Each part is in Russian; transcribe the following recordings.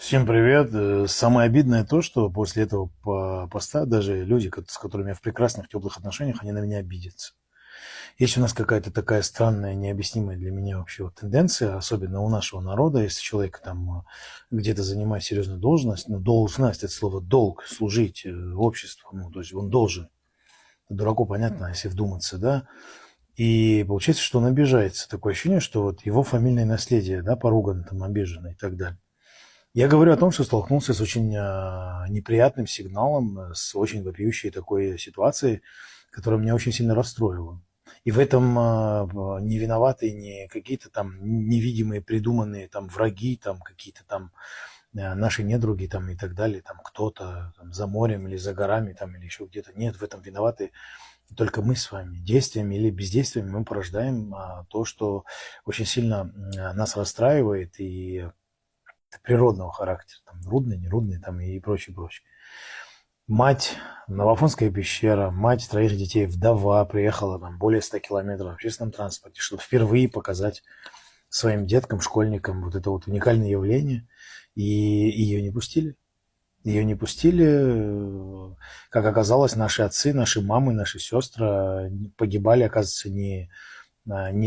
Всем привет. Самое обидное то, что после этого поста даже люди, с которыми я в прекрасных, теплых отношениях, они на меня обидятся. Есть у нас какая-то такая странная, необъяснимая для меня вообще вот тенденция, особенно у нашего народа, если человек там где-то занимает серьезную должность, ну, должность, это слово долг, служить обществу, ну, то есть он должен. Дураку понятно, если вдуматься, да. И получается, что он обижается. Такое ощущение, что вот его фамильное наследие, да, поругано, там, обижено и так далее. Я говорю о том, что столкнулся с очень неприятным сигналом, с очень вопиющей такой ситуацией, которая меня очень сильно расстроила. И в этом не виноваты не какие-то там невидимые, придуманные там враги, там какие-то там наши недруги там и так далее, там кто-то там, за морем или за горами там или еще где-то. Нет, в этом виноваты только мы с вами. Действиями или бездействиями мы порождаем то, что очень сильно нас расстраивает и природного характера, там, рудный, нерудный там, и прочее, прочее. Мать, Новофонская пещера, мать троих детей, вдова, приехала там более 100 километров в общественном транспорте, чтобы впервые показать своим деткам, школьникам вот это вот уникальное явление, и ее не пустили. Ее не пустили, как оказалось, наши отцы, наши мамы, наши сестры погибали, оказывается, не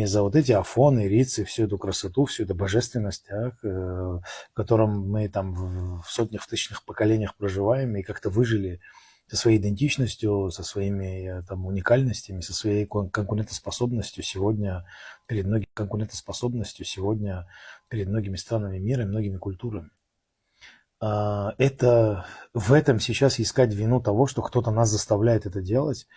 за вот эти афоны, рицы, всю эту красоту, всю эту божественность, так, в котором мы там в сотнях, в тысячных поколениях проживаем и как-то выжили со своей идентичностью, со своими там уникальностями, со своей конкурентоспособностью сегодня перед многими странами мира и многими культурами. Это в этом сейчас искать вину того, что кто-то нас заставляет это делать,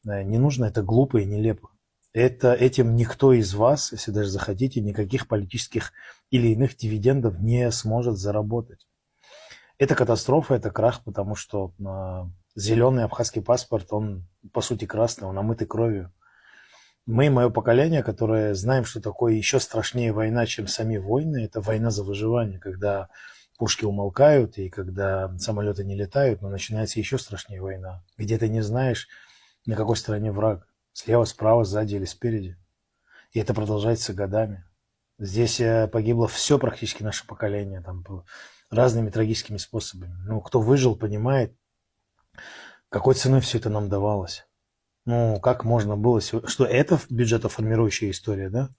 не нужно, это глупо и нелепо. Этим никто из вас, если даже захотите, никаких политических или иных дивидендов не сможет заработать. Это катастрофа, это крах, потому что зеленый абхазский паспорт, он по сути красный, он омытый кровью. Мы, мое поколение, которое знаем, что такое еще страшнее война, чем сами войны, это война за выживание, когда пушки умолкают и когда самолеты не летают, но начинается еще страшнее война, где ты не знаешь, на какой стороне враг. Слева, справа, сзади или спереди. И это продолжается годами. Здесь погибло все практически наше поколение, там, разными трагическими способами. Ну, кто выжил, понимает, какой ценой все это нам давалось. Ну, как можно было... Что это бюджетоформирующая история, да?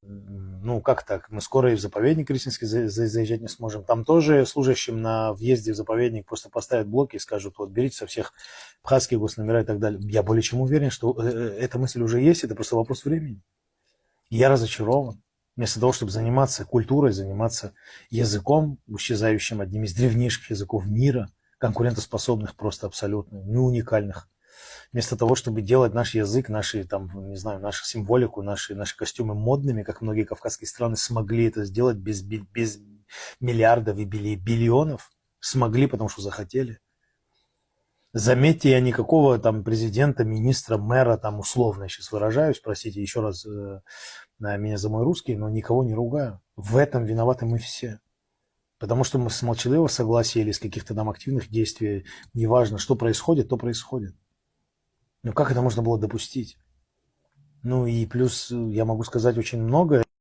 Ну, как так? Мы скоро и в заповедник Крестинский заезжать не сможем. Там тоже служащим на въезде в заповедник просто поставят блоки и скажут, вот берите со всех абхазских госномера и так далее. Я более чем уверен, что эта мысль уже есть, это просто вопрос времени. Я разочарован. Вместо того, чтобы заниматься культурой, заниматься языком, исчезающим одним из древнейших языков мира, конкурентоспособных просто абсолютно, ну, уникальных. Вместо того, чтобы делать наш язык, наши, там, не знаю, нашу символику, наши костюмы модными, как многие кавказские страны смогли это сделать без миллиардов и биллионов, смогли, потому что захотели. Заметьте, я никакого там президента, министра, мэра, там условно я сейчас выражаюсь, простите еще раз меня за мой русский, но никого не ругаю. В этом виноваты мы все. Потому что мы с молчаливого согласия или с каких-то там активных действий, неважно, что происходит, то происходит. Но как это можно было допустить? Ну и плюс я могу сказать очень много.